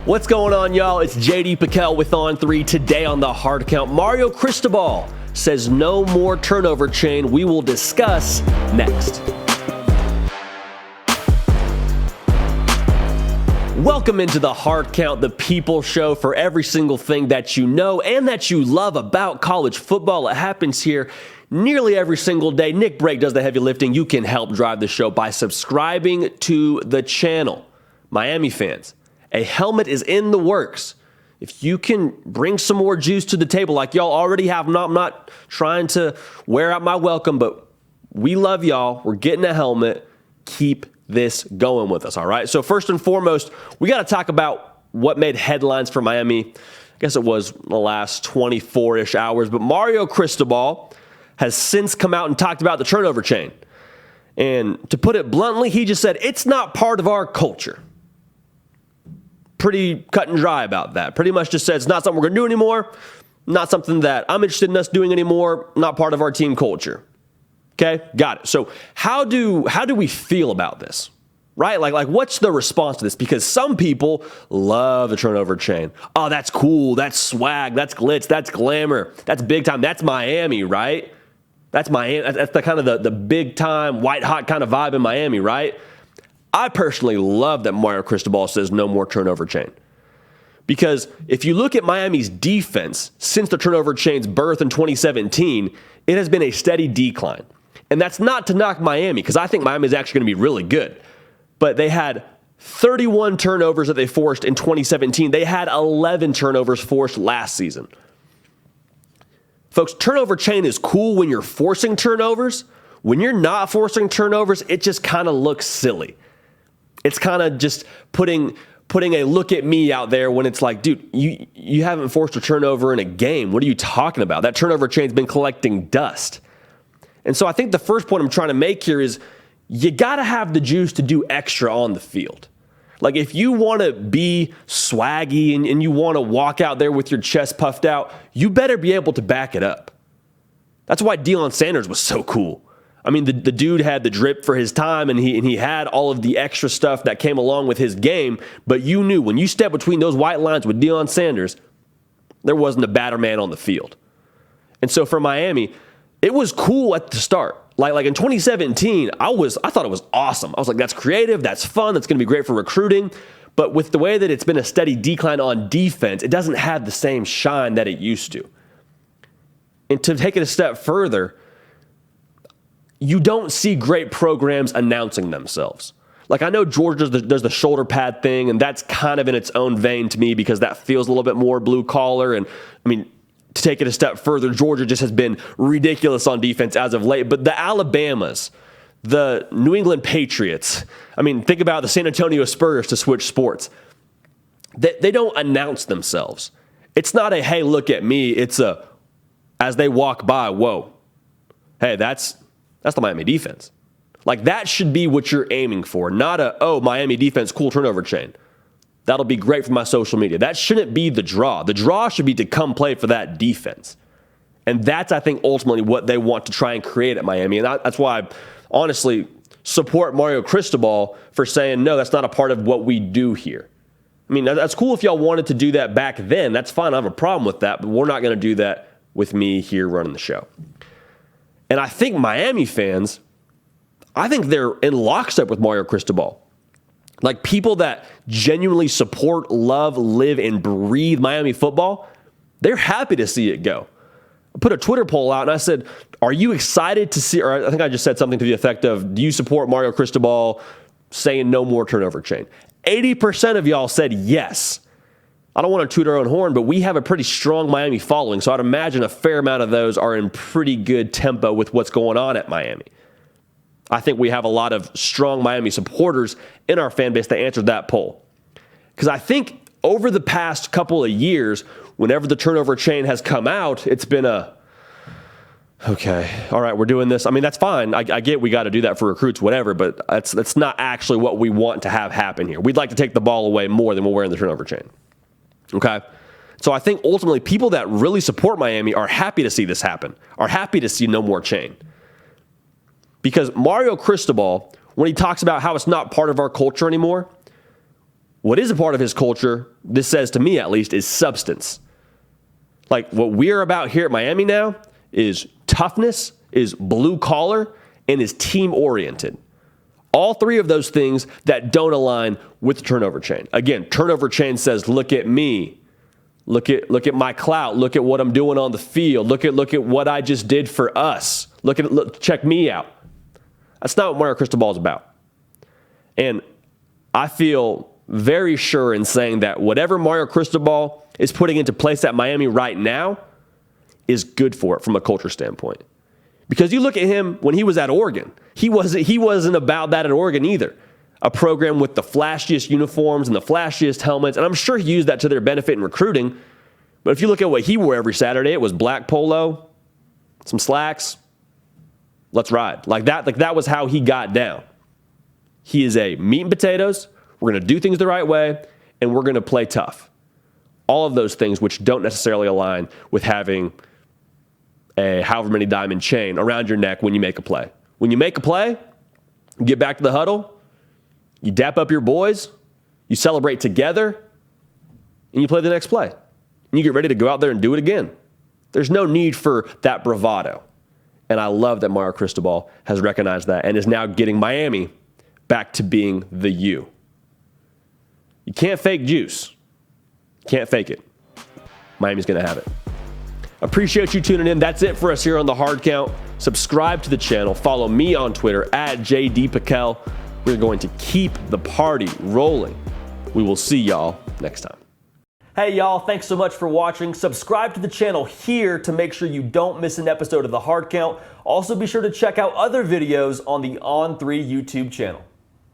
What's going on, y'all? It's JD Piquel with On 3. Today on the Hard Count, Mario Cristobal says no more turnover chain. We will discuss next. Welcome into the Hard Count, the people show for every single thing that you know and that you love about college football. It happens here nearly every single day. Nick Brake does the heavy lifting. You can help drive the show by subscribing to the channel. Miami fans, a helmet is in the works. If you can bring some more juice to the table like y'all already have, I'm not trying to wear out my welcome, but we love y'all. We're getting a helmet. Keep this going with us, all right? So first and foremost, we got to talk about what made headlines for Miami. I guess it was the last 24-ish hours, but Mario Cristobal has since come out and talked about the turnover chain. And to put it bluntly, he just said, it's not part of our culture. Pretty cut and dry about that. Pretty much just said it's not something we're going to do anymore, not something that I'm interested in us doing anymore, not part of our team culture. Okay, got it. So how do we feel about this, right? Like what's the response to this? Because some people love the turnover chain. Oh, that's cool. That's swag. That's glitz. That's glamour. That's big time. That's Miami, right? That's Miami. That's the kind of the big time, white hot kind of vibe in Miami, right? I personally love that Mario Cristobal says no more turnover chain. Because if you look at Miami's defense since the turnover chain's birth in 2017, it has been a steady decline. And that's not to knock Miami, because I think Miami is actually going to be really good. But they had 31 turnovers that they forced in 2017. They had 11 turnovers forced last season. Folks, turnover chain is cool when you're forcing turnovers. When you're not forcing turnovers, it just kind of looks silly. It's kind of just putting a look at me out there when it's like, dude, you haven't forced a turnover in a game. What are you talking about? That turnover chain's been collecting dust. And so I think the first point I'm trying to make here is you got to have the juice to do extra on the field. Like if you want to be swaggy and you want to walk out there with your chest puffed out, you better be able to back it up. That's why Deion Sanders was so cool. I mean, the dude had the drip for his time, and he had all of the extra stuff that came along with his game, but you knew when you stepped between those white lines with Deion Sanders, there wasn't a batter man on the field. And so for Miami, it was cool at the start. Like in 2017, I thought it was awesome. I was like, that's creative, that's fun, that's going to be great for recruiting. But with the way that it's been a steady decline on defense, it doesn't have the same shine that it used to. And to take it a step further, you don't see great programs announcing themselves. Like I know Georgia does the shoulder pad thing, and that's kind of in its own vein to me because that feels a little bit more blue collar. And I mean, to take it a step further, Georgia just has been ridiculous on defense as of late. But the Alabamas, the New England Patriots, I mean, think about the San Antonio Spurs to switch sports. They don't announce themselves. It's not a, hey, look at me. It's a, as they walk by, whoa, hey, that's the Miami defense. Like that should be what you're aiming for, not a, oh, Miami defense, cool turnover chain. That'll be great for my social media. That shouldn't be the draw. The draw should be to come play for that defense. And that's, I think, ultimately what they want to try and create at Miami. And that's why I honestly support Mario Cristobal for saying, no, that's not a part of what we do here. I mean, that's cool if y'all wanted to do that back then. That's fine. I have a problem with that. But we're not going to do that with me here running the show. And I think Miami fans, I think they're in lockstep with Mario Cristobal. Like people that genuinely support, love, live, and breathe Miami football, they're happy to see it go. I put a Twitter poll out and I said, are you excited to see, or I think I just said something to the effect of, do you support Mario Cristobal saying no more turnover chain? 80% of y'all said yes. I don't want to toot our own horn, but we have a pretty strong Miami following, so I'd imagine a fair amount of those are in pretty good tempo with what's going on at Miami. I think we have a lot of strong Miami supporters in our fan base that answered that poll. Because I think over the past couple of years, whenever the turnover chain has come out, it's been okay, all right, we're doing this. I mean, that's fine. I get we got to do that for recruits, whatever, but that's not actually what we want to have happen here. We'd like to take the ball away more than we're wearing the turnover chain. Okay? So I think ultimately people that really support Miami are happy to see this happen, are happy to see no more chain. Because Mario Cristobal, when he talks about how it's not part of our culture anymore, What is a part of his culture, this says to me at least, is substance. Like what we're about here at Miami now is toughness, is blue collar, and is team oriented. All three of those things that don't align with the turnover chain. Again, turnover chain says, look at me. Look at my clout. Look at what I'm doing on the field. Look at what I just did for us. Check me out. That's not what Mario Cristobal is about. And I feel very sure in saying that whatever Mario Cristobal is putting into place at Miami right now is good for it from a culture standpoint. Because you look at him when he was at Oregon, he wasn't about that at Oregon either. A program with the flashiest uniforms and the flashiest helmets, and I'm sure he used that to their benefit in recruiting. But if you look at what he wore every Saturday, it was black polo, some slacks. Let's ride. Like that was how he got down. He is a meat and potatoes. We're going to do things the right way, and we're going to play tough. All of those things which don't necessarily align with having a however many diamond chain around your neck when you make a play. When you make a play, you get back to the huddle, you dap up your boys, you celebrate together, and you play the next play. And you get ready to go out there and do it again. There's no need for that bravado. And I love that Mario Cristobal has recognized that and is now getting Miami back to being the U. You can't fake juice. Can't fake it. Miami's going to have it. Appreciate you tuning in. That's it for us here on The Hard Count. Subscribe to the channel. Follow me on Twitter at JDPikel. We're going to keep the party rolling. We will see y'all next time. Hey y'all, thanks so much for watching. Subscribe to the channel here to make sure you don't miss an episode of The Hard Count. Also be sure to check out other videos on the On3 YouTube channel.